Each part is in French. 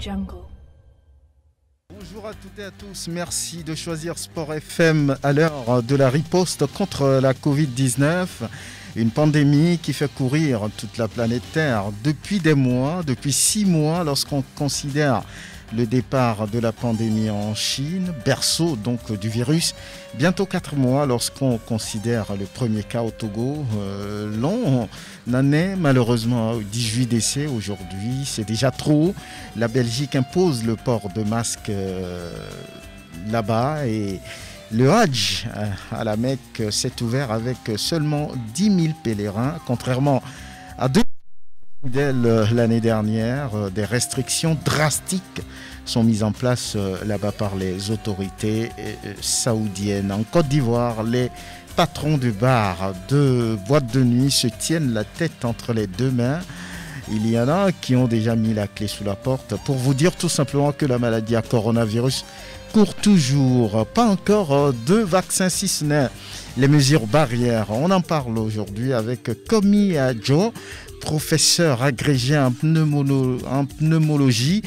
Jungle. Bonjour à toutes et à tous, merci de choisir Sport FM à l'heure de la riposte contre la Covid-19. Une pandémie qui fait courir toute la planète Terre depuis des mois, depuis 6 mois lorsqu'on considère le départ de la pandémie en Chine, berceau donc du virus. Bientôt 4 mois lorsqu'on considère le premier cas au Togo. On en est malheureusement 18 décès aujourd'hui, c'est déjà trop. La Belgique impose le port de masque là-bas et le Hajj à la Mecque s'est ouvert avec seulement 10 000 pèlerins, contrairement à 2 fidèles l'année dernière. Des restrictions drastiques sont mises en place là-bas par les autorités saoudiennes. En Côte d'Ivoire, les patrons de bars, de boîtes de nuit se tiennent la tête entre les deux mains. Il y en a qui ont déjà mis la clé sous la porte pour vous dire tout simplement que la maladie à coronavirus court toujours. Pas encore de vaccin, si ce n'est les mesures barrières. On en parle aujourd'hui avec Komi Adjo, professeur agrégé en pneumologie.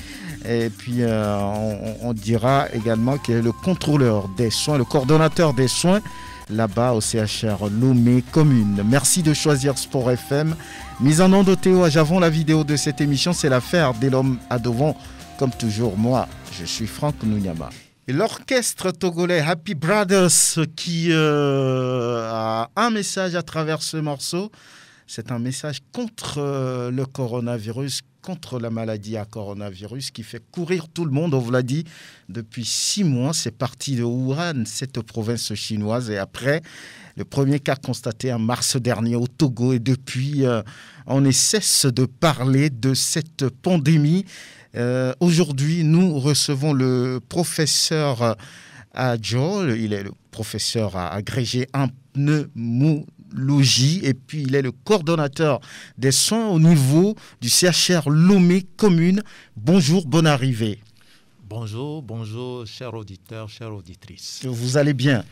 Et puis on dira également qu'il est le contrôleur des soins, le coordonnateur des soins là-bas au CHR Lomé Commune. Merci de choisir Sport FM. Mise en onde de Théo Ajavon, la vidéo de cette émission, c'est l'affaire d'Elom Adovon. Comme toujours, moi, je suis Franck Nounyama. Et l'orchestre togolais Happy Brothers qui a un message à travers ce morceau. C'est un message contre le coronavirus, contre la maladie à coronavirus qui fait courir tout le monde. On vous l'a dit, depuis 6 mois, c'est parti de Wuhan, cette province chinoise. Et après, le premier cas constaté en mars dernier au Togo. Et depuis, on ne cesse de parler de cette pandémie. Aujourd'hui, nous recevons le professeur Adjo. Il est le professeur agrégé en pneumologie et puis il est le coordonnateur des soins au niveau du CHR Lomé Commune. Bonjour, bonne arrivée. Bonjour, chers auditeurs, chères auditrices. Vous allez bien?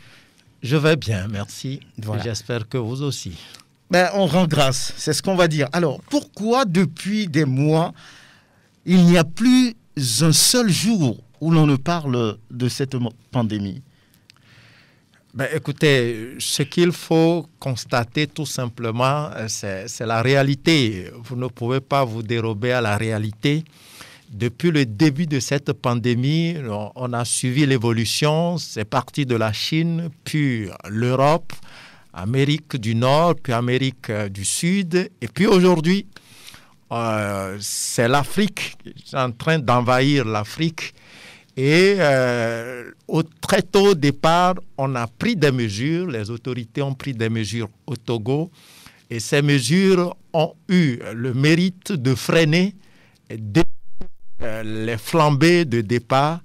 Je vais bien, merci. Voilà. J'espère que vous aussi. On rend grâce, c'est ce qu'on va dire. Alors, pourquoi depuis des mois, il n'y a plus un seul jour où l'on ne parle de cette pandémie? Écoutez, ce qu'il faut constater tout simplement, c'est la réalité. Vous ne pouvez pas vous dérober à la réalité. Depuis le début de cette pandémie, on a suivi l'évolution. C'est parti de la Chine, puis l'Europe, Amérique du Nord, puis Amérique du Sud. Et puis aujourd'hui, c'est l'Afrique qui est en train d'envahir l'Afrique. Et au très tôt départ, on a pris des mesures, les autorités ont pris des mesures au Togo et ces mesures ont eu le mérite de freiner les flambées de départ,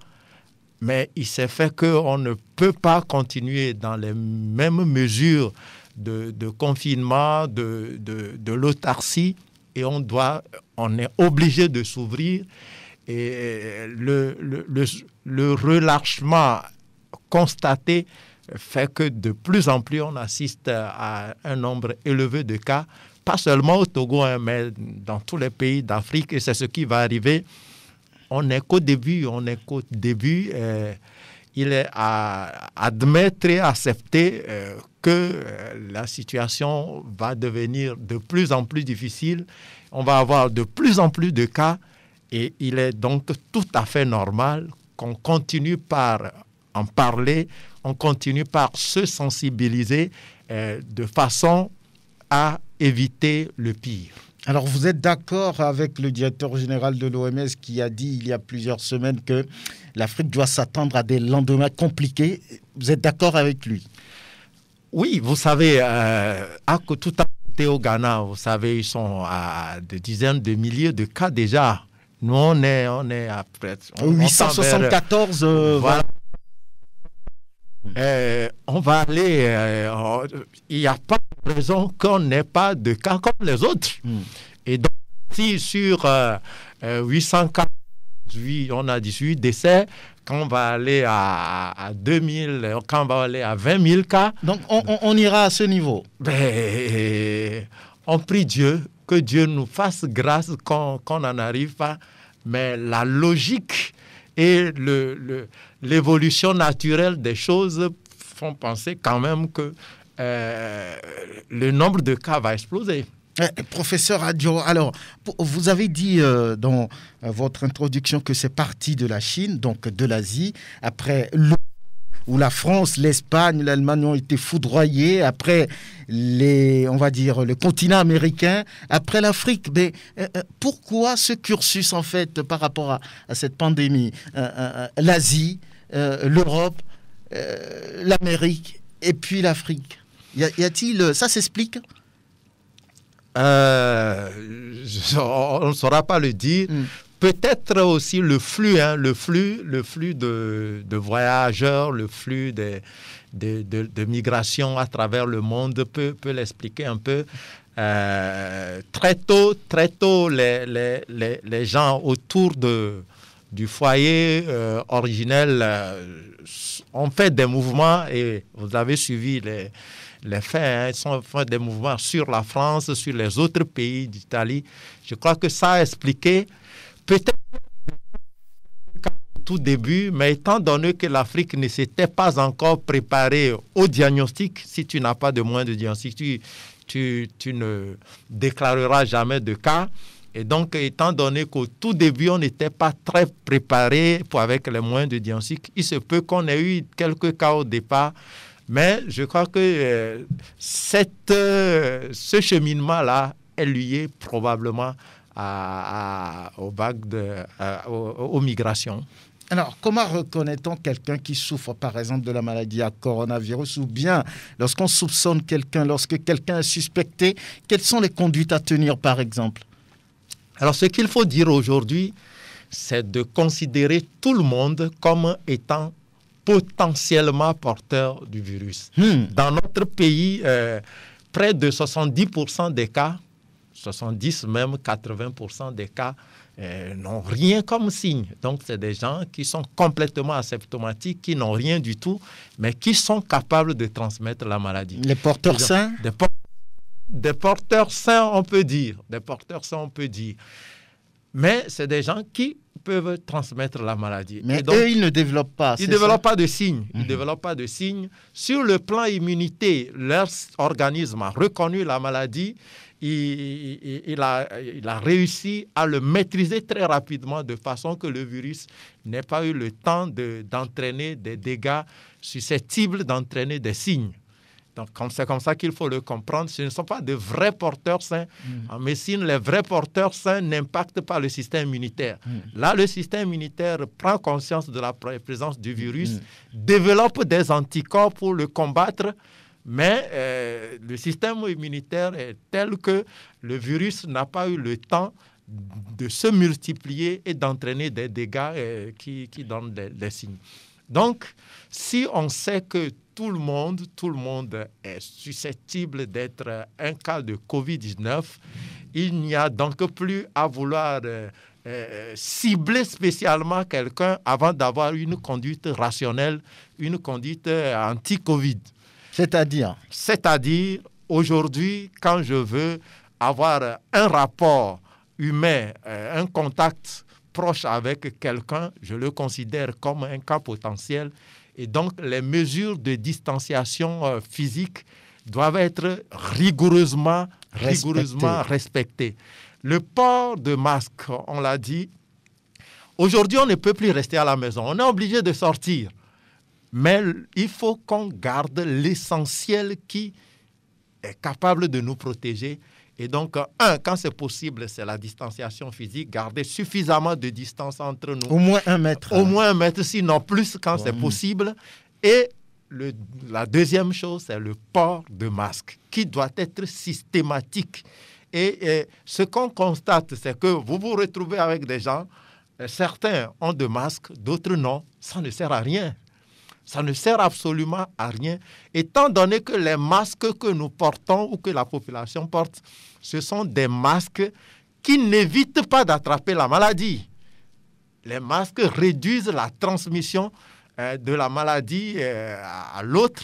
mais il s'est fait qu'on ne peut pas continuer dans les mêmes mesures de confinement, de l'autarcie et on est obligé de s'ouvrir. Et le relâchement constaté fait que de plus en plus on assiste à un nombre élevé de cas, pas seulement au Togo, mais dans tous les pays d'Afrique. Et c'est ce qui va arriver. On n'est qu'au début. Il est à admettre et accepter que la situation va devenir de plus en plus difficile. On va avoir de plus en plus de cas. Et il est donc tout à fait normal qu'on continue par en parler, on continue par se sensibiliser de façon à éviter le pire. Alors vous êtes d'accord avec le directeur général de l'OMS qui a dit il y a plusieurs semaines que l'Afrique doit s'attendre à des lendemains compliqués. Vous êt d'accord avec lui? Oui, vous savez, tout à côté au Ghana, vous savez, ils sont à des dizaines de milliers de cas déjà. Nous, on est à près... 874... voilà. On va aller... il n'y a pas de raison qu'on n'ait pas de cas comme les autres. Et donc, si sur 848, on a 18 décès, quand on va aller à 2000, quand on va aller à 20 000 cas... Donc, on ira à ce niveau. On prie Dieu, que Dieu nous fasse grâce qu'on n'en arrive pas. mais la logique et l'évolution naturelle des choses font penser quand même que le nombre de cas va exploser. Professeur Adjo, alors, vous avez dit dans votre introduction que c'est parti de la Chine, donc de l'Asie, après où la France, l'Espagne, l'Allemagne ont été foudroyés, après on va dire, le continent américain, après l'Afrique. Mais pourquoi ce cursus, en fait, par rapport à cette pandémie? L'Asie, l'Europe, l'Amérique et puis l'Afrique. Y a-t-il... Ça s'explique? On ne saura pas le dire. Peut-être aussi le flux de voyageurs, le flux de migration à travers le monde peut l'expliquer un peu. Très tôt, les gens autour du foyer originel ont fait des mouvements, et vous avez suivi les faits, ils ont fait des mouvements sur la France, sur les autres pays d'Italie. Je crois que ça a expliqué peut-être au tout début, mais étant donné que l'Afrique ne s'était pas encore préparée au diagnostic, si tu n'as pas de moyens de diagnostic, tu ne déclareras jamais de cas. Et donc, étant donné qu'au tout début, on n'était pas très préparé avec les moyens de diagnostic, il se peut qu'on ait eu quelques cas au départ. Mais je crois que ce cheminement-là est lié probablement aux vagues, aux migrations. Alors, comment reconnaît-on quelqu'un qui souffre, par exemple, de la maladie à coronavirus, ou bien lorsqu'on soupçonne quelqu'un, lorsque quelqu'un est suspecté, quelles sont les conduites à tenir, par exemple? Alors, ce qu'il faut dire aujourd'hui, c'est de considérer tout le monde comme étant potentiellement porteur du virus. Dans notre pays, près de 70% des cas, 70 même 80% des cas n'ont rien comme signe. Donc, c'est des gens qui sont complètement asymptomatiques, qui n'ont rien du tout, mais qui sont capables de transmettre la maladie. Les porteurs sains? Des porteurs sains, on peut dire. Des porteurs sains, on peut dire. Mais c'est des gens qui peuvent transmettre la maladie. Mais donc, eux, ils ne développent pas. Ils ne développent pas de signes. Ils développent pas de signes. Sur le plan immunité, leur organisme a reconnu la maladie. Il a réussi à le maîtriser très rapidement de façon que le virus n'ait pas eu le temps d'entraîner des dégâts susceptibles d'entraîner des signes. Donc, c'est comme ça qu'il faut le comprendre. Ce ne sont pas de vrais porteurs sains. En médecine, les vrais porteurs sains n'impactent pas le système immunitaire. Là, le système immunitaire prend conscience de la présence du virus, développe des anticorps pour le combattre, mais le système immunitaire est tel que le virus n'a pas eu le temps de se multiplier et d'entraîner des dégâts qui donnent des signes. Donc, si on sait que tout le monde est susceptible d'être un cas de Covid-19, il n'y a donc plus à vouloir cibler spécialement quelqu'un avant d'avoir une conduite rationnelle, une conduite anti-Covid. C'est-à-dire, aujourd'hui, quand je veux avoir un rapport humain, un contact proche avec quelqu'un, je le considère comme un cas potentiel. Et donc, les mesures de distanciation physique doivent être rigoureusement respectées. Le port de masque, on l'a dit, aujourd'hui, on ne peut plus rester à la maison. On est obligé de sortir. Mais il faut qu'on garde l'essentiel qui est capable de nous protéger. Et donc, quand c'est possible, c'est la distanciation physique, garder suffisamment de distance entre nous. Au moins 1 mètre. Au moins 1 mètre, sinon plus quand c'est possible. Et la deuxième chose, c'est le port de masque, qui doit être systématique. Et ce qu'on constate, c'est que vous vous retrouvez avec des gens, certains ont de masques, d'autres non. Ça ne sert à rien. Ça ne sert absolument à rien, étant donné que les masques que nous portons ou que la population porte, ce sont des masques qui n'évitent pas d'attraper la maladie. Les masques réduisent la transmission de la maladie à l'autre,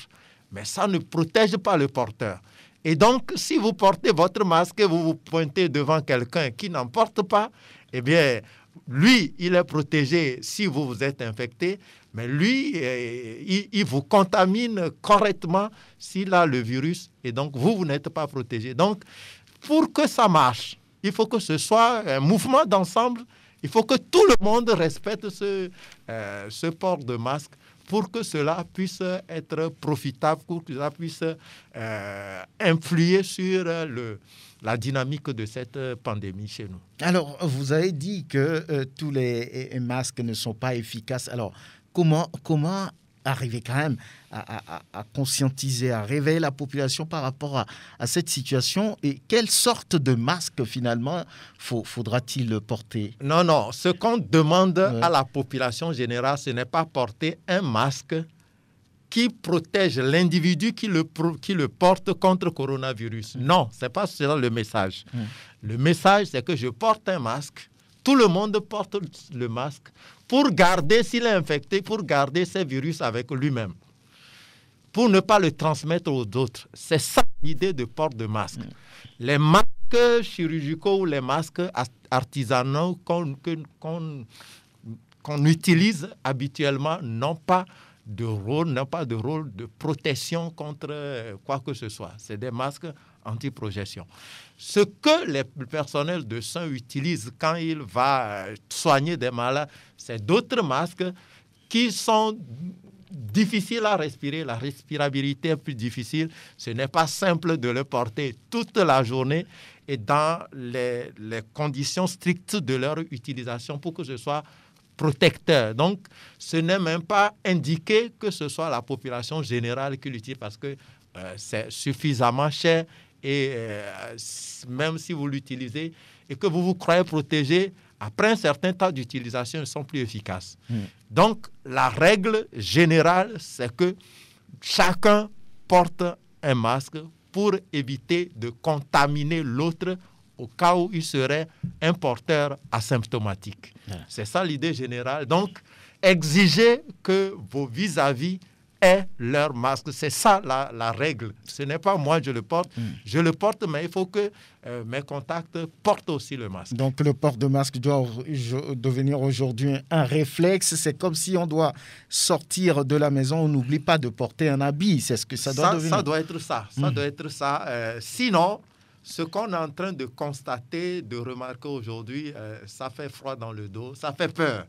mais ça ne protège pas le porteur. Et donc, si vous portez votre masque et vous vous pointez devant quelqu'un qui n'en porte pas, eh bien, lui, il est protégé si vous êtes infecté, mais lui, il vous contamine correctement s'il a le virus, et donc vous n'êtes pas protégé. Donc, pour que ça marche, il faut que ce soit un mouvement d'ensemble, il faut que tout le monde respecte ce port de masque pour que cela puisse être profitable, pour que cela puisse influer sur la dynamique de cette pandémie chez nous. Alors, vous avez dit que tous les masques ne sont pas efficaces. Alors, comment arriver quand même à conscientiser, à réveiller la population par rapport à cette situation, et quelle sorte de masque finalement faudra-t-il porter? Non, ce qu'on demande à la population générale, ce n'est pas porter un masque qui protège l'individu qui le porte contre le coronavirus. Non, ce n'est pas cela le message. Le message, c'est que je porte un masque, tout le monde porte le masque pour garder, s'il est infecté, pour garder ces virus avec lui-même, pour ne pas le transmettre aux autres. C'est ça l'idée de port de masque. Les masques chirurgicaux ou les masques artisanaux qu'on utilise habituellement n'ont pas de rôle de protection contre quoi que ce soit. C'est des masques anti-projection. Ce que les personnels de soins utilisent quand ils vont soigner des malades, c'est d'autres masques qui sont difficiles à respirer. La respirabilité est plus difficile. Ce n'est pas simple de le porter toute la journée et dans les conditions strictes de leur utilisation pour que ce soit protecteur. Donc, ce n'est même pas indiqué que ce soit la population générale qui l'utilise parce que c'est suffisamment cher et même si vous l'utilisez et que vous vous croyez protégé, après un certain temps d'utilisation, ils ne sont plus efficaces. Donc, la règle générale, c'est que chacun porte un masque pour éviter de contaminer l'autre au cas où il serait un porteur asymptomatique. C'est ça l'idée générale. Donc, exigez que vos vis-à-vis aient leur masque. C'est ça la règle. Ce n'est pas moi, je le porte. Je le porte, mais il faut que mes contacts portent aussi le masque. Donc, le port de masque doit devenir aujourd'hui un réflexe. C'est comme si on doit sortir de la maison. On n'oublie pas de porter un habit. C'est ce que ça doit devenir. Ça doit être ça. Ça doit être ça. Sinon, ce qu'on est en train de constater, de remarquer aujourd'hui, ça fait froid dans le dos, ça fait peur.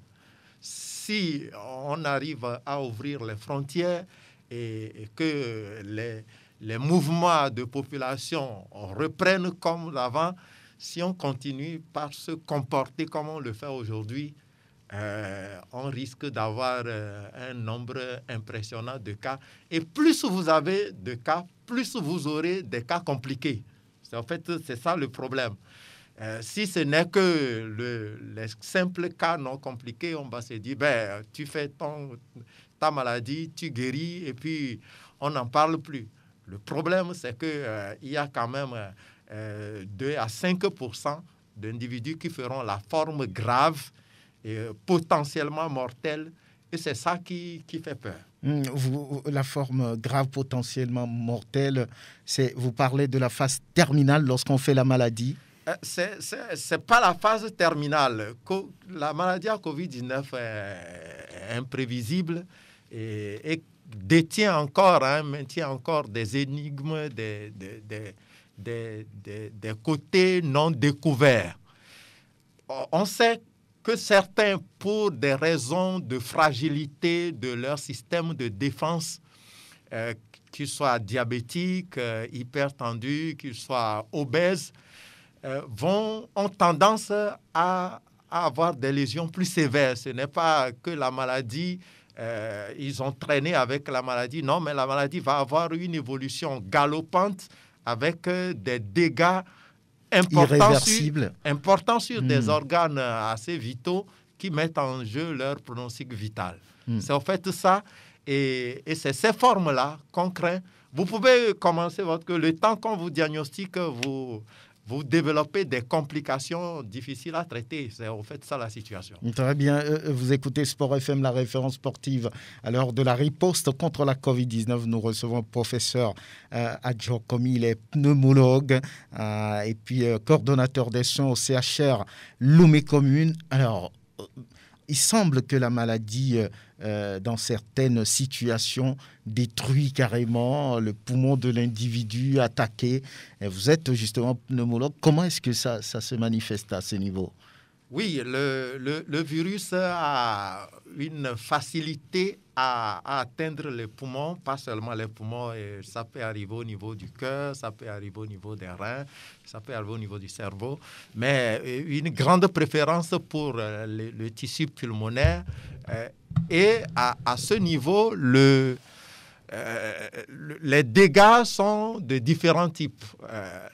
Si on arrive à ouvrir les frontières et que les mouvements de population reprennent comme avant, si on continue par se comporter comme on le fait aujourd'hui, on risque d'avoir un nombre impressionnant de cas. Et plus vous avez de cas, plus vous aurez des cas compliqués. En fait, c'est ça le problème. Si ce n'est que les simples cas non compliqués, on va se dire, tu fais ta maladie, tu guéris, et puis on n'en parle plus. Le problème, c'est qu'il y a quand même 2 à 5% d'individus qui feront la forme grave et potentiellement mortelle, et c'est ça qui fait peur. La forme grave potentiellement mortelle, vous parlez de la phase terminale lorsqu'on fait la maladie? C'est pas la phase terminale. La maladie à Covid-19 est imprévisible et maintient encore des énigmes, des côtés non découverts. On sait que certains, pour des raisons de fragilité de leur système de défense, qu'ils soient diabétiques, hypertendus, qu'ils soient obèses, ont tendance à avoir des lésions plus sévères. Ce n'est pas que la maladie, ils ont traîné avec la maladie, non, mais la maladie va avoir une évolution galopante avec des dégâts importants sur des organes assez vitaux qui mettent en jeu leur pronostic vital. C'est en fait ça, et c'est ces formes-là qu'on craint. Vous pouvez commencer le temps qu'on vous diagnostique, vous vous développez des complications difficiles à traiter. C'est en fait ça la situation. Très bien. Vous écoutez Sport FM, la référence sportive. À l'heure de la riposte contre la Covid-19, nous recevons le professeur Adjo Komi, il est pneumologue et puis coordonnateur des soins au CHR Lomé Commune. Alors, il semble que la maladie, dans certaines situations, détruit carrément le poumon de l'individu attaqué. Et vous êtes justement pneumologue. Comment est-ce que ça se manifeste à ce niveau? Oui, le virus a une facilité à atteindre les poumons, pas seulement les poumons, et ça peut arriver au niveau du cœur, ça peut arriver au niveau des reins, ça peut arriver au niveau du cerveau, mais une grande préférence pour le tissu pulmonaire. Et à ce niveau, les dégâts sont de différents types.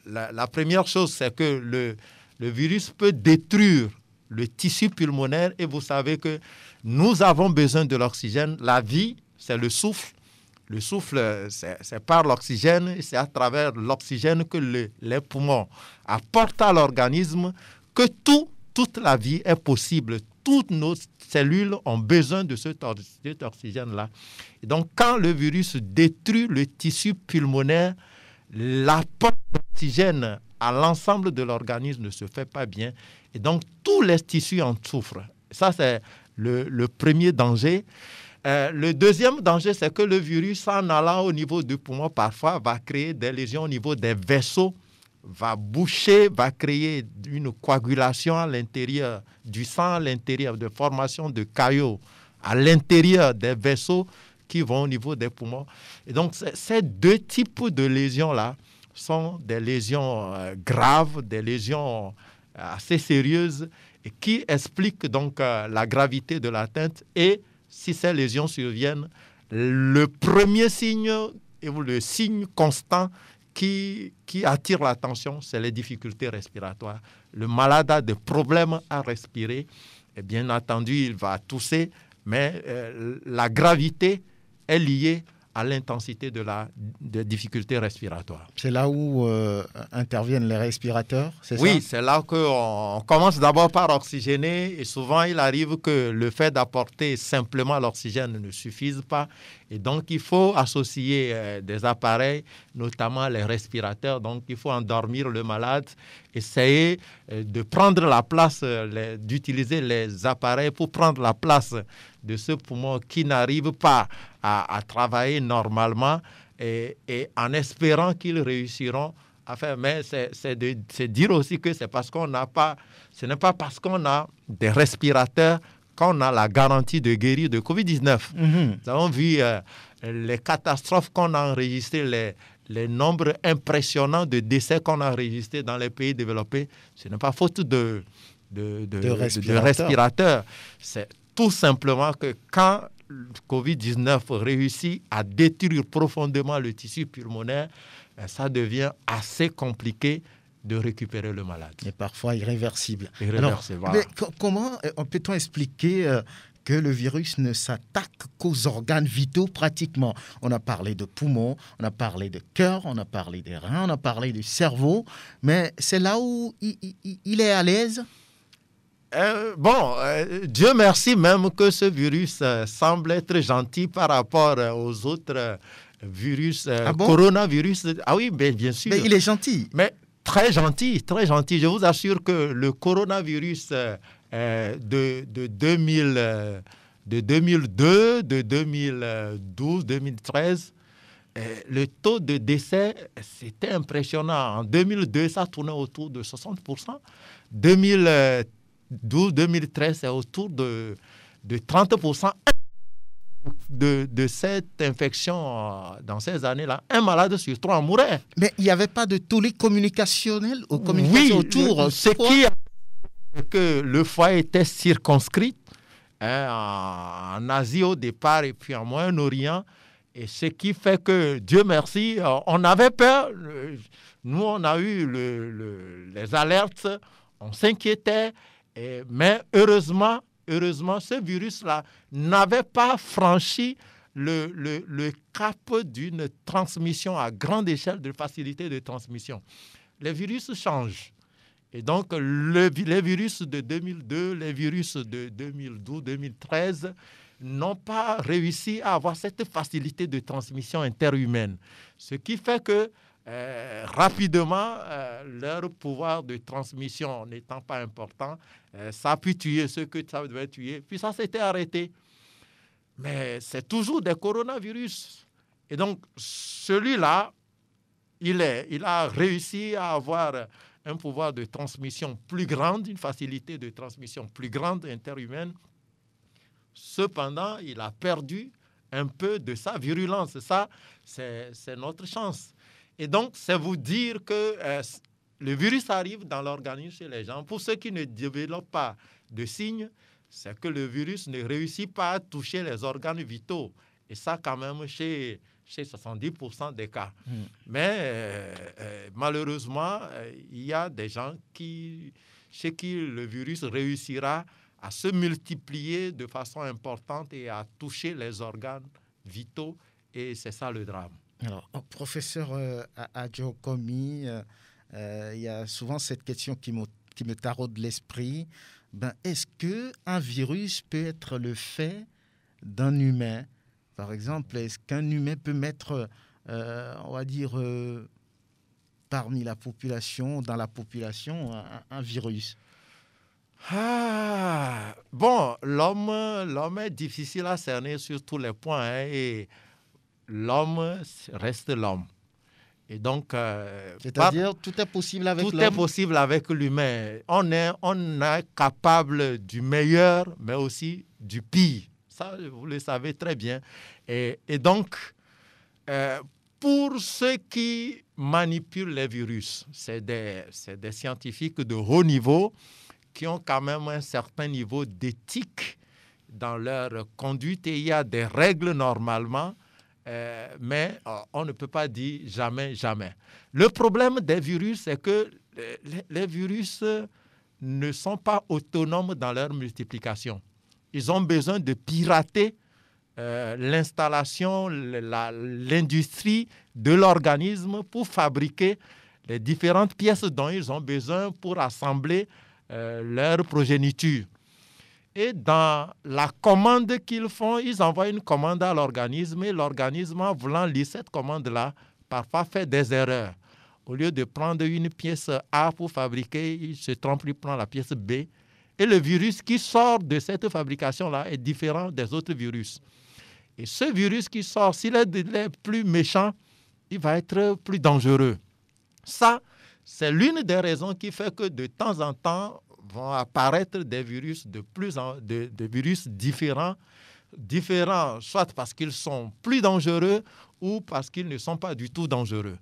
La première chose, c'est que le virus peut détruire le tissu pulmonaire, et vous savez que nous avons besoin de l'oxygène. La vie, c'est le souffle. Le souffle, c'est par l'oxygène, et c'est à travers l'oxygène que les poumons apportent à l'organisme que toute la vie est possible. Toutes nos cellules ont besoin de cet oxygène-là. Et donc, quand le virus détruit le tissu pulmonaire, l'apport d'oxygène à l'ensemble de l'organisme ne se fait pas bien. Et donc, tous les tissus en souffrent. Ça, c'est le premier danger. Le deuxième danger, c'est que le virus, en allant au niveau du poumon, parfois, va créer des lésions au niveau des vaisseaux, va boucher, va créer une coagulation à l'intérieur du sang, à l'intérieur de formation de caillots, à l'intérieur des vaisseaux qui vont au niveau des poumons. Et donc, ces deux types de lésions-là sont des lésions graves, des lésions assez sérieuses, et qui expliquent donc la gravité de l'atteinte. Et si ces lésions surviennent, le premier signe, et le signe constant qui attire l'attention, c'est les difficultés respiratoires. Le malade a des problèmes à respirer, et bien entendu, il va tousser, mais la gravité est liée à l'intensité des difficultés respiratoires. C'est là où interviennent les respirateurs, c'est ça? Oui, c'est là qu'on commence d'abord par oxygéner, et souvent il arrive que le fait d'apporter simplement l'oxygène ne suffise pas, et donc il faut associer des appareils, notamment les respirateurs. Donc il faut endormir le malade, essayer de prendre la place, d'utiliser les appareils pour prendre la place de ce poumon qui n'arrive pas à travailler normalement, et en espérant qu'ils réussiront à faire. Mais c'est dire aussi que c'est parce qu'on n'a pas, ce n'est pas parce qu'on a des respirateurs qu'on a la garantie de guérir de Covid-19. Nous avons vu les catastrophes qu'on a enregistrées, les nombres impressionnants de décès qu'on a enregistrés dans les pays développés. Ce n'est pas faute de respirateurs. C'est tout simplement que quand le Covid-19 réussit à détruire profondément le tissu pulmonaire, ça devient assez compliqué de récupérer le malade. Et parfois irréversible. Irréversible. Alors, mais comment peut-on expliquer que le virus ne s'attaque qu'aux organes vitaux pratiquement? On a parlé de poumons, on a parlé de cœur, on a parlé des reins, on a parlé du cerveau, mais c'est là où il est à l'aise? Dieu merci même que ce virus semble être gentil par rapport aux autres virus, coronavirus. Ah oui, bien sûr. Mais il est gentil. Mais très gentil, très gentil. Je vous assure que le coronavirus de 2002, de 2012, 2013, le taux de décès, c'était impressionnant. En 2002, ça tournait autour de 60%. 2012-2013, c'est autour de 30% de cette infection dans ces années-là. Un malade sur 3 mourait. Mais il n'y avait pas de tollé communicationnel ou communication autour? Ce qui a fait que le foyer était circonscrit en Asie au départ et puis en Moyen-Orient. Et ce qui fait que, Dieu merci, on avait peur. Nous, on a eu les alertes, on s'inquiétait. Mais heureusement, ce virus-là n'avait pas franchi le cap d'une transmission à grande échelle, de facilité de transmission. les virus changent. Et donc, les virus de 2002, les virus de 2012, 2013 n'ont pas réussi à avoir cette facilité de transmission interhumaine. Ce qui fait que rapidement, leur pouvoir de transmission n'étant pas important, ça a pu tuer ceux que ça devait tuer, puis ça s'était arrêté. Mais c'est toujours des coronavirus. Et donc, celui-là, il a réussi à avoir un pouvoir de transmission plus grand, une facilité de transmission plus grande interhumaine. Cependant, il a perdu un peu de sa virulence. Ça, c'est notre chance. Et donc, c'est vous dire que le virus arrive dans l'organisme chez les gens. Pour ceux qui ne développent pas de signes, c'est que le virus ne réussit pas à toucher les organes vitaux. Et ça, quand même, chez 70% des cas. Mais malheureusement, il y a des gens chez qui le virus réussira à se multiplier de façon importante et à toucher les organes vitaux. Et c'est ça le drame. Alors, professeur Adjokomi, il y a souvent cette question qui me taraude l'esprit. Est-ce qu'un virus peut être le fait d'un humain? Par exemple, est-ce qu'un humain peut mettre, on va dire, parmi la population, dans la population, un virus? Bon, l'homme est difficile à cerner sur tous les points, et l'homme reste l'homme. Et donc, c'est-à-dire, tout est possible avec l'homme? Tout est possible avec l'humain. On est capable du meilleur, mais aussi du pire. Ça, vous le savez très bien. Et donc, pour ceux qui manipulent les virus, c'est des scientifiques de haut niveau qui ont quand même un certain niveau d'éthique dans leur conduite. Et il y a des règles normalement, mais on ne peut pas dire jamais, jamais. Le problème des virus, c'est que les virus ne sont pas autonomes dans leur multiplication. Ils ont besoin de pirater l'installation, l'industrie de l'organisme pour fabriquer les différentes pièces dont ils ont besoin pour assembler leur progéniture. Et dans la commande qu'ils font, ils envoient une commande à l'organisme, et l'organisme, en voulant lire cette commande-là, parfois fait des erreurs. Au lieu de prendre une pièce A pour fabriquer, il se trompe, il prend la pièce B. Et le virus qui sort de cette fabrication-là est différent des autres virus. Et ce virus qui sort, s'il est plus méchant, il va être plus dangereux. Ça, c'est l'une des raisons qui fait que de temps en temps vont apparaître des virus des virus différents, soit parce qu'ils sont plus dangereux ou parce qu'ils ne sont pas du tout dangereux.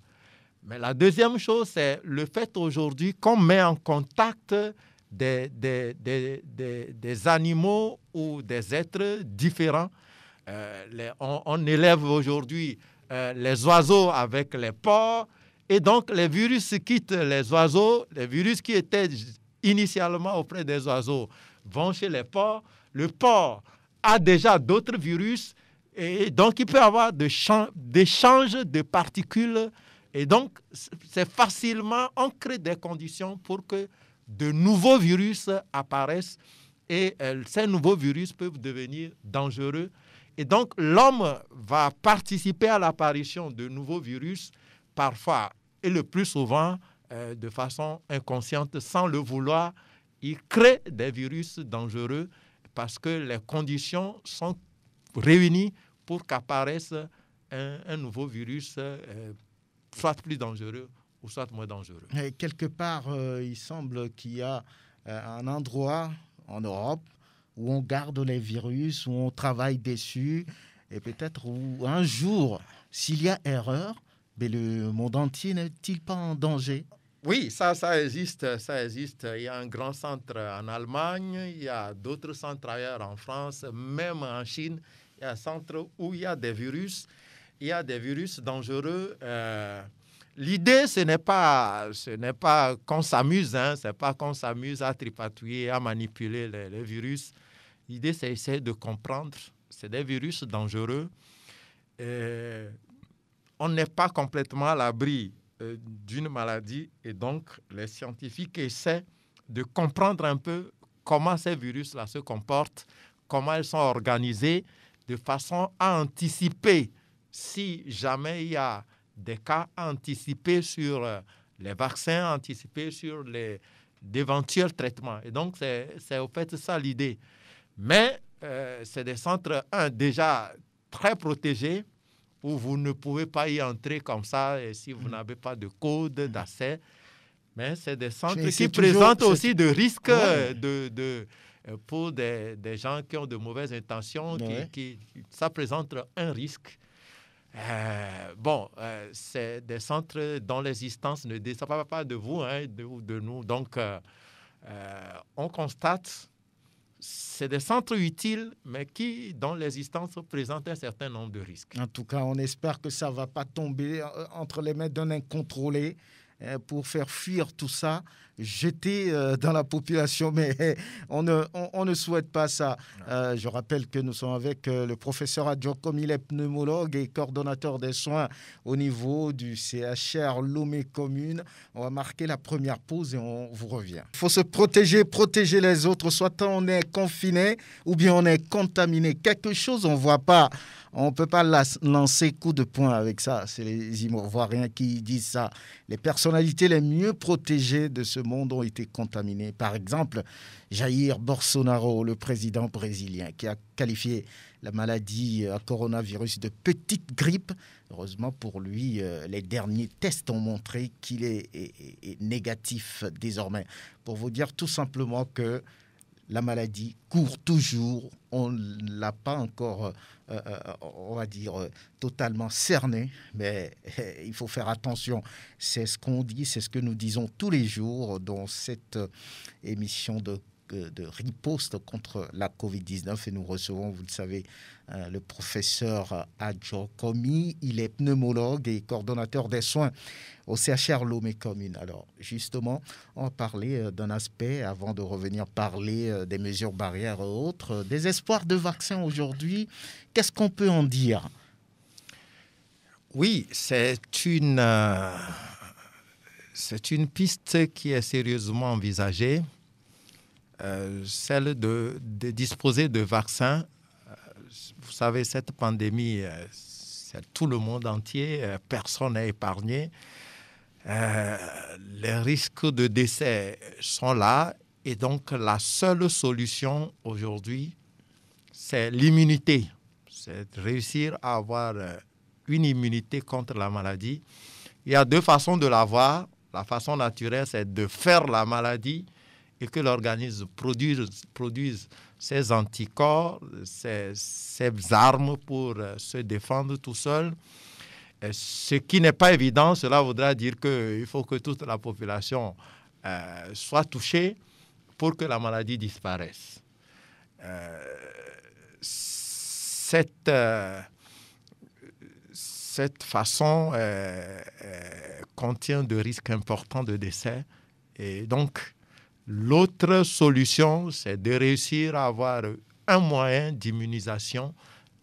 Mais la deuxième chose, c'est le fait aujourd'hui qu'on met en contact des animaux ou des êtres différents. On élève aujourd'hui les oiseaux avec les porcs, et donc les virus quittent les oiseaux. Les virus qui étaient initialement auprès des oiseaux vont chez les porcs. Le porc a déjà d'autres virus, et donc il peut y avoir d'échanges de particules. Et donc, c'est facilement, on crée des conditions pour que de nouveaux virus apparaissent, et ces nouveaux virus peuvent devenir dangereux. Et donc, l'homme va participer à l'apparition de nouveaux virus, parfois, et le plus souvent, de façon inconsciente, sans le vouloir. Il crée des virus dangereux parce que les conditions sont réunies pour qu'apparaisse un nouveau virus, soit plus dangereux ou soit moins dangereux. Et quelque part, il semble qu'il y a un endroit en Europe où on garde les virus, où on travaille dessus, et peut-être où un jour, s'il y a erreur, mais le monde entier n'est-il pas en danger? Oui, ça existe. Il y a un grand centre en Allemagne, il y a d'autres centres ailleurs en France, même en Chine. Il y a un centre où il y a des virus. Il y a des virus dangereux. L'idée, ce n'est pas qu'on s'amuse, c'est pas qu'on s'amuse à tripatouiller, à manipuler les virus. L'idée, c'est essayer de comprendre. C'est des virus dangereux. On n'est pas complètement à l'abri d'une maladie et donc les scientifiques essaient de comprendre un peu comment ces virus-là se comportent, comment ils sont organisés, de façon à anticiper, si jamais il y a des cas, à anticiper sur les vaccins, anticiper sur d'éventuels traitements. Et donc, c'est au fait ça l'idée. Mais c'est des centres, déjà très protégés, où vous ne pouvez pas y entrer comme ça et si vous n'avez pas de code d'accès. Mais c'est des centres qui présentent aussi de risques pour des gens qui ont de mauvaises intentions. Ça présente un risque. C'est des centres dont l'existence ne dépend pas de vous, de nous. Donc, on constate, c'est des centres utiles, mais dont l'existence présente un certain nombre de risques. En tout cas, on espère que ça ne va pas tomber entre les mains d'un incontrôlé pour faire fuir tout ça, jeter dans la population, mais on ne souhaite pas ça. Je rappelle que nous sommes avec le professeur adjoint Komi, il est pneumologue et coordonnateur des soins au niveau du CHR Lomé Commune. On va marquer la première pause et on vous revient. Il faut se protéger les autres, soit on est confiné ou bien on est contaminé. Quelque chose, on ne voit pas. On ne peut pas lancer coup de poing avec ça. C'est les Ivoiriens qui disent ça. Les personnalités les mieux protégées de ce monde ont été contaminées. Par exemple, Jair Bolsonaro, le président brésilien, qui a qualifié la maladie à coronavirus de petite grippe. Heureusement pour lui, les derniers tests ont montré qu'il est négatif désormais. Pour vous dire tout simplement que la maladie court toujours. On ne l'a pas encore, on va dire, totalement cerné, mais il faut faire attention. C'est ce qu'on dit, c'est ce que nous disons tous les jours dans cette émission de riposte contre la Covid-19. Et nous recevons, vous le savez, le professeur Adjo Komi. Il est pneumologue et coordonnateur des soins au CHR Lomé Commune. Alors, justement, on va parler d'un aspect, avant de revenir parler des mesures barrières et autres, des espoirs de vaccins aujourd'hui. Qu'est-ce qu'on peut en dire? Oui, c'est une piste qui est sérieusement envisagée. Celle de disposer de vaccins. Vous savez, cette pandémie, c'est tout le monde entier, personne n'est épargné. Les risques de décès sont là et donc la seule solution aujourd'hui, c'est l'immunité. C'est de réussir à avoir une immunité contre la maladie. Il y a deux façons de l'avoir. La façon naturelle, c'est de faire la maladie et que l'organisme produise ses anticorps, ses armes pour se défendre tout seul. Ce qui n'est pas évident, cela voudra dire qu'il faut que toute la population soit touchée pour que la maladie disparaisse. Cette façon contient de risques importants de décès et donc l'autre solution, c'est de réussir à avoir un moyen d'immunisation,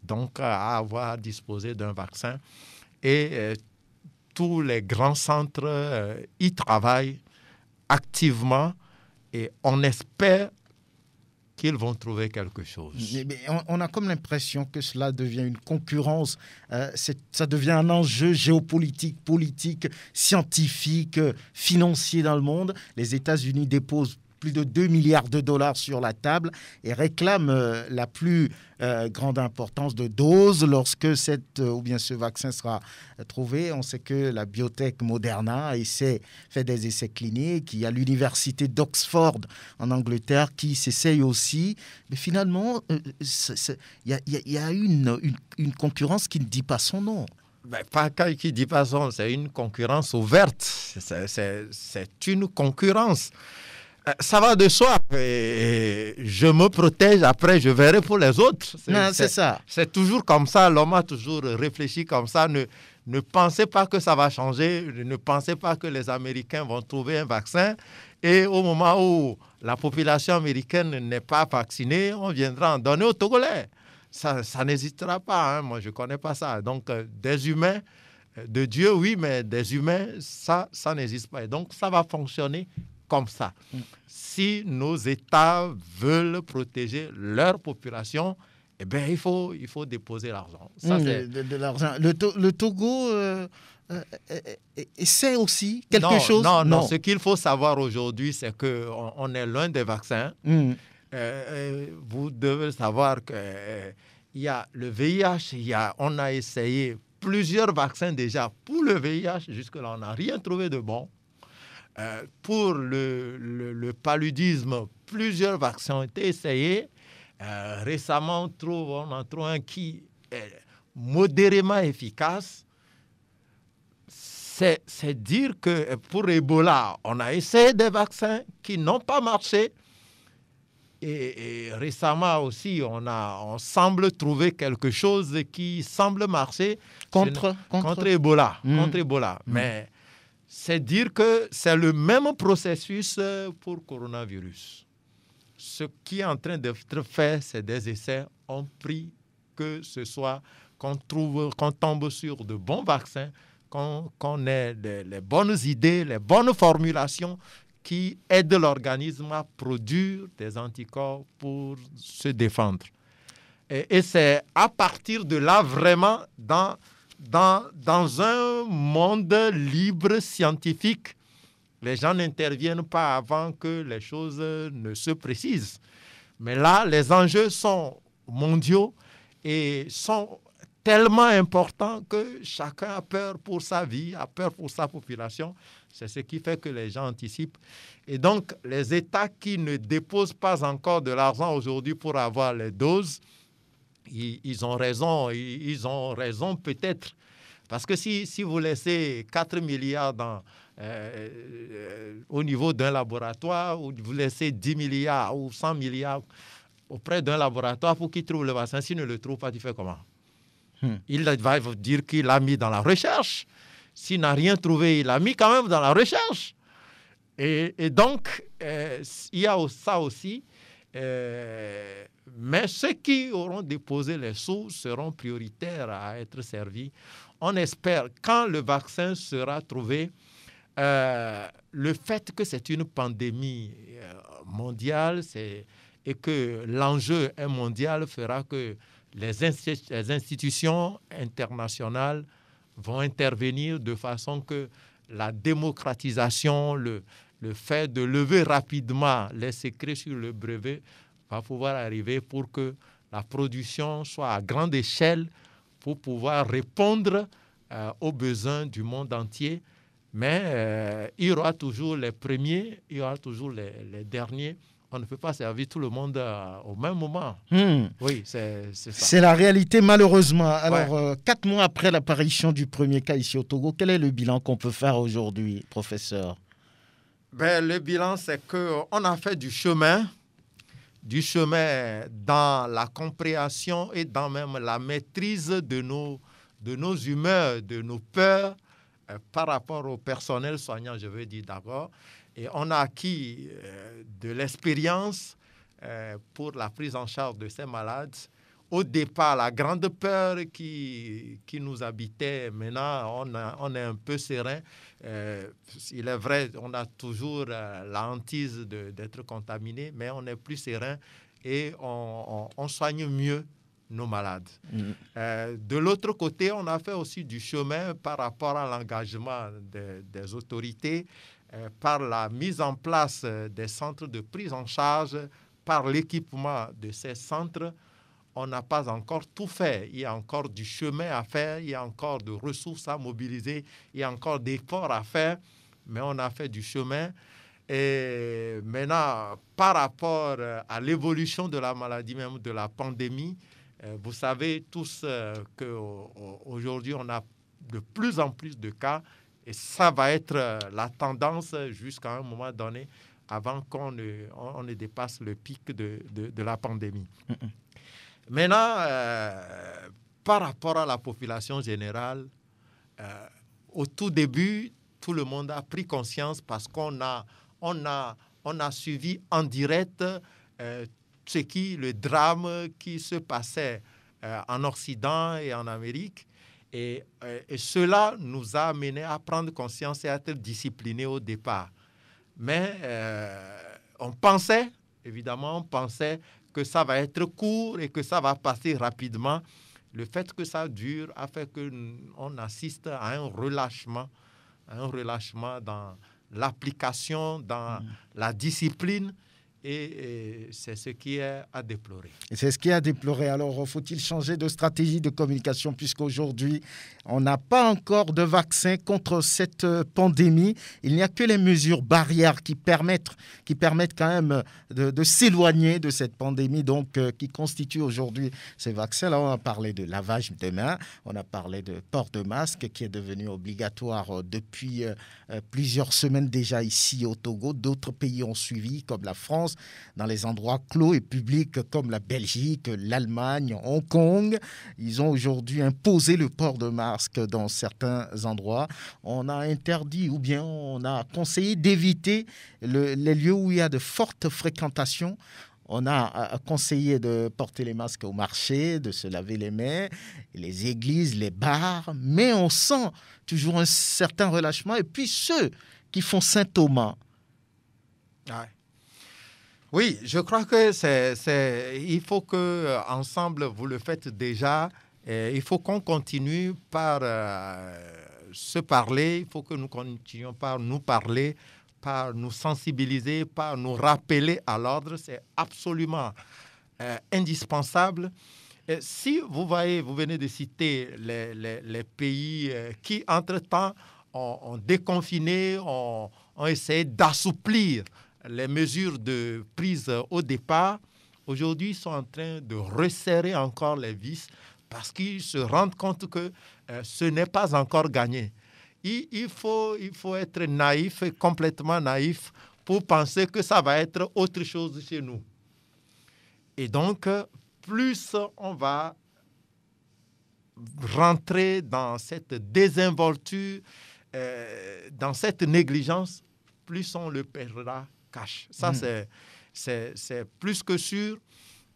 donc à disposer d'un vaccin. Et tous les grands centres y travaillent activement et on espère qu'ils vont trouver quelque chose. Mais on a comme l'impression que cela devient une concurrence, ça devient un enjeu géopolitique, politique, scientifique, financier dans le monde. Les États-Unis déposent plus de 2 milliards de dollars sur la table et réclament la plus grande importance de doses lorsque ce vaccin sera trouvé. On sait que la biotech Moderna fait des essais cliniques. Il y a l'université d'Oxford en Angleterre qui s'essaye aussi. Mais finalement, il y a une concurrence qui ne dit pas son nom. Pas qui dit pas son nom, c'est une concurrence ouverte. C'est une concurrence. Ça va de soi. Je me protège, après je verrai pour les autres. C'est ça. C'est toujours comme ça. L'homme a toujours réfléchi comme ça. Ne pensez pas que ça va changer. Ne pensez pas que les Américains vont trouver un vaccin. Et au moment où la population américaine n'est pas vaccinée, on viendra en donner aux Togolais. Ça n'hésitera pas. Moi, je ne connais pas ça. Donc, des humains De Dieu, oui, mais des humains, ça n'existe pas. Et donc, ça va fonctionner comme ça. Si nos États veulent protéger leur population, eh bien, il faut déposer l'argent. Ça, de l'argent. Le Togo essaie aussi quelque chose? Non. Ce qu'il faut savoir aujourd'hui, c'est qu'on est loin des vaccins. Vous devez savoir qu'il y a le VIH, on a essayé plusieurs vaccins déjà pour le VIH. Jusque-là, on n'a rien trouvé de bon. Pour le paludisme, plusieurs vaccins ont été essayés. Récemment, on en trouve un qui est modérément efficace. C'est dire que pour Ebola, on a essayé des vaccins qui n'ont pas marché. Et récemment aussi, on semble trouver quelque chose qui semble marcher contre Ebola. Contre Ebola. Mais c'est dire que c'est le même processus pour coronavirus. Ce qui est en train d'être fait, c'est des essais. On prie que ce soit qu'on tombe sur de bons vaccins, qu'on ait les bonnes idées, les bonnes formulations qui aident l'organisme à produire des anticorps pour se défendre. Et c'est à partir de là, vraiment, dans un monde libre, scientifique, les gens n'interviennent pas avant que les choses ne se précisent. Mais là, les enjeux sont mondiaux et sont tellement importants que chacun a peur pour sa vie, a peur pour sa population. C'est ce qui fait que les gens anticipent. Et donc, les États qui ne déposent pas encore de l'argent aujourd'hui pour avoir les doses, ils ont raison. Ils ont raison peut-être. Parce que si vous laissez 4 milliards au niveau d'un laboratoire, ou vous laissez 10 milliards ou 100 milliards auprès d'un laboratoire pour qu'il trouve le vaccin, s'il ne le trouve pas, tu fais comment? Il va vous dire qu'il l'a mis dans la recherche. S'il n'a rien trouvé, il l'a mis quand même dans la recherche. Et donc, il y a ça aussi. Mais ceux qui auront déposé les sous seront prioritaires à être servis. On espère, quand le vaccin sera trouvé, le fait que c'est une pandémie mondiale et que l'enjeu est mondial fera que les institutions internationales vont intervenir de façon que la démocratisation, le fait de lever rapidement les secrets sur le brevet va pouvoir arriver pour que la production soit à grande échelle pour pouvoir répondre aux besoins du monde entier. Mais il y aura toujours les premiers, il y aura toujours les derniers. On ne peut pas servir tout le monde au même moment. Oui, c'est ça. C'est la réalité, malheureusement. Alors, 4 mois après l'apparition du premier cas ici au Togo, quel est le bilan qu'on peut faire aujourd'hui, professeur? Le bilan, c'est qu'on a fait du chemin dans la compréhension et dans même la maîtrise de nos humeurs, de nos peurs par rapport au personnel soignant, je veux dire d'abord. Et on a acquis de l'expérience pour la prise en charge de ces malades. Au départ, la grande peur qui nous habitait, maintenant, on est un peu serein. Il est vrai, on a toujours la hantise d'être contaminé, mais on est plus serein et on soigne mieux nos malades. De l'autre côté, on a fait aussi du chemin par rapport à l'engagement des autorités, par la mise en place des centres de prise en charge, par l'équipement de ces centres. On n'a pas encore tout fait. Il y a encore du chemin à faire, il y a encore de ressources à mobiliser, il y a encore d'efforts à faire, mais on a fait du chemin. Et maintenant, par rapport à l'évolution de la maladie, même de la pandémie, vous savez tous qu'aujourd'hui, on a de plus en plus de cas et ça va être la tendance jusqu'à un moment donné avant qu'on ne dépasse le pic de la pandémie. Maintenant, par rapport à la population générale, au tout début, tout le monde a pris conscience parce qu'on a suivi en direct le drame qui se passait en Occident et en Amérique. Et cela nous a amené à prendre conscience et à être disciplinés au départ. Mais on pensait que ça va être court et que ça va passer rapidement. Le fait que ça dure a fait qu'on assiste à un relâchement dans l'application, dans la discipline, et c'est ce qui est à déplorer. Et c'est ce qui est à déplorer. Alors, faut-il changer de stratégie de communication puisqu'aujourd'hui, on n'a pas encore de vaccin contre cette pandémie. Il n'y a que les mesures barrières qui permettent quand même de s'éloigner de cette pandémie, donc qui constituent aujourd'hui ces vaccins. Là, on a parlé de lavage de mains, on a parlé de port de masque qui est devenu obligatoire depuis plusieurs semaines déjà ici au Togo. D'autres pays ont suivi, comme la France, dans les endroits clos et publics comme la Belgique, l'Allemagne, Hong Kong. Ils ont aujourd'hui imposé le port de masque dans certains endroits. On a interdit ou bien on a conseillé d'éviter les lieux où il y a de fortes fréquentations. On a conseillé de porter les masques au marché, de se laver les mains, les églises, les bars, mais on sent toujours un certain relâchement. Et puis ceux qui font Saint-Thomas. Ouais. Oui, je crois que il faut que ensemble vous le faites déjà. Il faut qu'on continue par se parler. Il faut que nous continuions par nous parler, par nous sensibiliser, par nous rappeler à l'ordre. C'est absolument indispensable. Et si vous voyez, vous venez de citer les pays qui, entre-temps, ont déconfiné, ont essayé d'assouplir les mesures de prise au départ, aujourd'hui, ils sont en train de resserrer encore les vis parce qu'ils se rendent compte que ce n'est pas encore gagné. Il faut être naïf, complètement naïf, pour penser que ça va être autre chose chez nous. Et donc, plus on va rentrer dans cette désinvolture, dans cette négligence, plus on le perdra cash. Ça, c'est plus que sûr.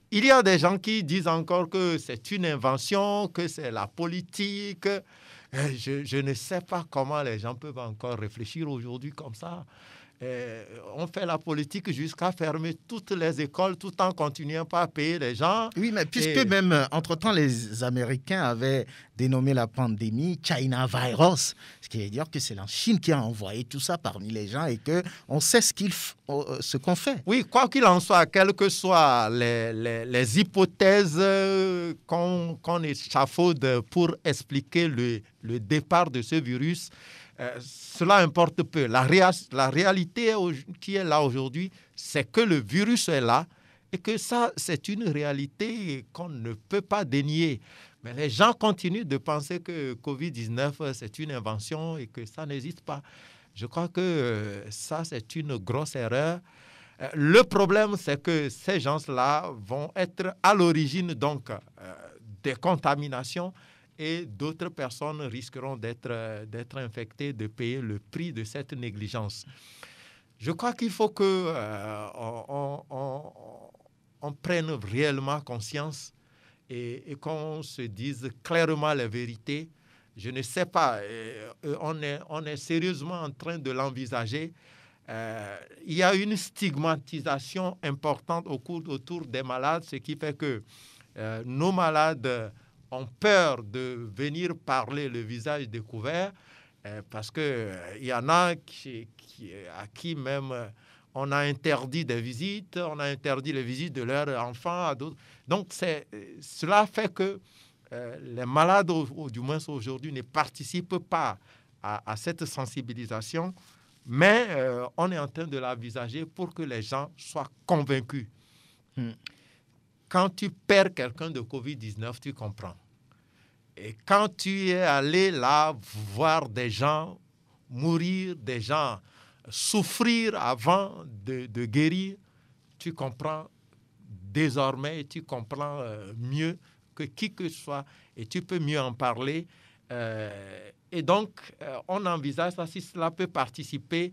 Il y a des gens qui disent encore que c'est une invention, que c'est la politique. Je ne sais pas comment les gens peuvent encore réfléchir aujourd'hui comme ça. On fait la politique jusqu'à fermer toutes les écoles tout en continuant pas à payer les gens. Oui, mais puisque même, entre-temps, les Américains avaient dénommé la pandémie China Virus, ce qui veut dire que c'est la Chine qui a envoyé tout ça parmi les gens et qu'on sait ce qu'on fait. Oui, quoi qu'il en soit, quelles que soient les hypothèses qu'on échafaude pour expliquer le départ de ce virus, cela importe peu. La réalité qui est là aujourd'hui, c'est que le virus est là et que ça, c'est une réalité qu'on ne peut pas dénier. Mais les gens continuent de penser que Covid-19, c'est une invention et que ça n'existe pas. Je crois que ça, c'est une grosse erreur. Le problème, c'est que ces gens-là vont être à l'origine donc des contaminations et d'autres personnes risqueront d'être infectées, de payer le prix de cette négligence. Je crois qu'il faut qu'on prenne réellement conscience et qu'on se dise clairement la vérité. Je ne sais pas, on est sérieusement en train de l'envisager. Il y a une stigmatisation importante autour des malades, ce qui fait que nos malades ont peur de venir parler le visage découvert parce qu'il y en a à qui même on a interdit des visites, on a interdit les visites de leurs enfants à d'autres. Donc cela fait que les malades, du moins aujourd'hui, ne participent pas à cette sensibilisation, mais on est en train de l'envisager pour que les gens soient convaincus. Quand tu perds quelqu'un de Covid-19, tu comprends. Et quand tu es allé là voir des gens mourir, des gens souffrir avant de guérir, tu comprends désormais, tu comprends mieux que qui que ce soit et tu peux mieux en parler. Et donc, on envisage ça, si cela peut participer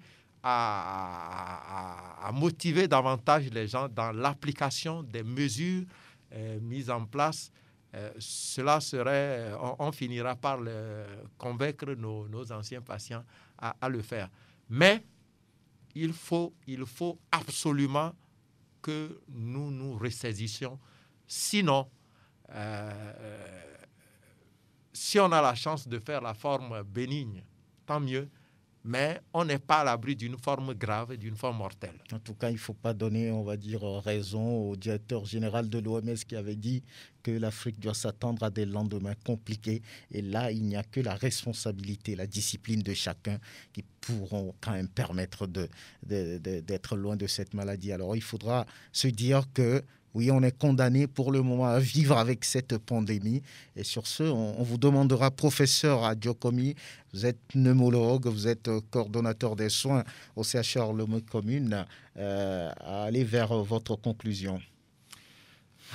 à motiver davantage les gens dans l'application des mesures mises en place cela serait, on finira par convaincre nos anciens patients à le faire. Mais il faut absolument que nous nous ressaisissions. Sinon, si on a la chance de faire la forme bénigne, tant mieux. Mais on n'est pas à l'abri d'une forme grave et d'une forme mortelle. En tout cas, il ne faut pas donner, on va dire, raison au directeur général de l'OMS qui avait dit que l'Afrique doit s'attendre à des lendemains compliqués. Et là, il n'y a que la responsabilité, la discipline de chacun qui pourront quand même permettre d'être loin de cette maladie. Alors, il faudra se dire que oui, on est condamné pour le moment à vivre avec cette pandémie. Et sur ce, on vous demandera, professeur Adjokomi, vous êtes pneumologue, vous êtes coordonnateur des soins au CHR Lomé Commune, à aller vers votre conclusion.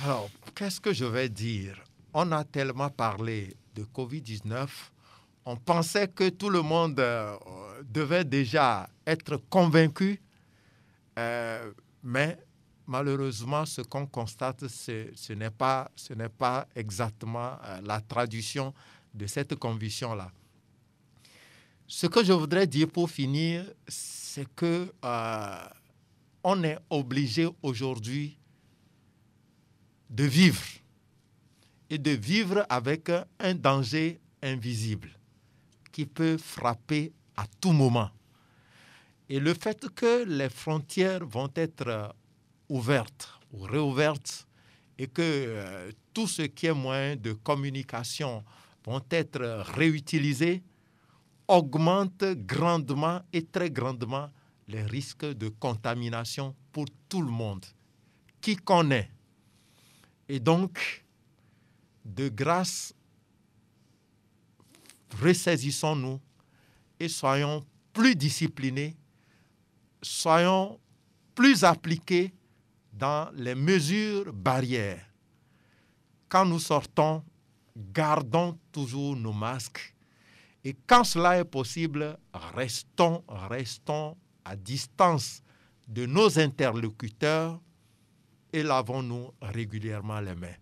Alors, qu'est-ce que je vais dire? On a tellement parlé de Covid-19, on pensait que tout le monde devait déjà être convaincu, mais malheureusement, ce qu'on constate, ce n'est pas exactement la traduction de cette conviction-là. Ce que je voudrais dire pour finir, c'est que on est obligé aujourd'hui de vivre et de vivre avec un danger invisible qui peut frapper à tout moment. Et le fait que les frontières vont être ouvertes ou réouvertes et que tout ce qui est moyen de communication vont être réutilisés augmente grandement et très grandement les risques de contamination pour tout le monde, qui connaît. Et donc, de grâce, ressaisissons-nous et soyons plus disciplinés, soyons plus appliqués dans les mesures barrières. Quand nous sortons, gardons toujours nos masques. Et quand cela est possible, restons à distance de nos interlocuteurs et lavons-nous régulièrement les mains.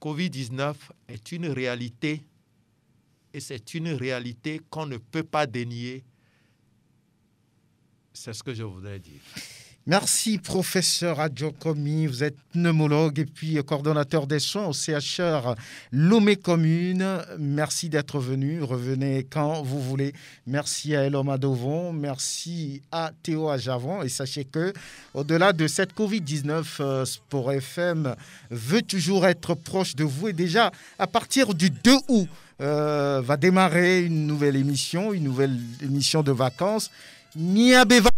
Covid-19 est une réalité et c'est une réalité qu'on ne peut pas dénier. C'est ce que je voudrais dire. Merci, professeur Adjokomi. Vous êtes pneumologue et puis coordonnateur des soins au CHR Lomé Commune. Merci d'être venu. Revenez quand vous voulez. Merci à Elom Adovon. Merci à Théo Ajavon. Et sachez que, au-delà de cette Covid-19, Sport FM veut toujours être proche de vous. Et déjà, à partir du 2 août, va démarrer une nouvelle émission de vacances. Niabeva.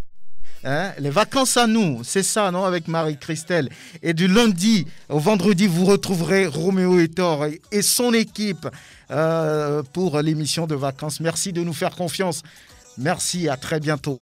Les vacances à nous, c'est ça, non, avec Marie-Christelle. Et du lundi au vendredi, vous retrouverez Roméo Etor et son équipe pour l'émission de vacances. Merci de nous faire confiance. Merci, à très bientôt.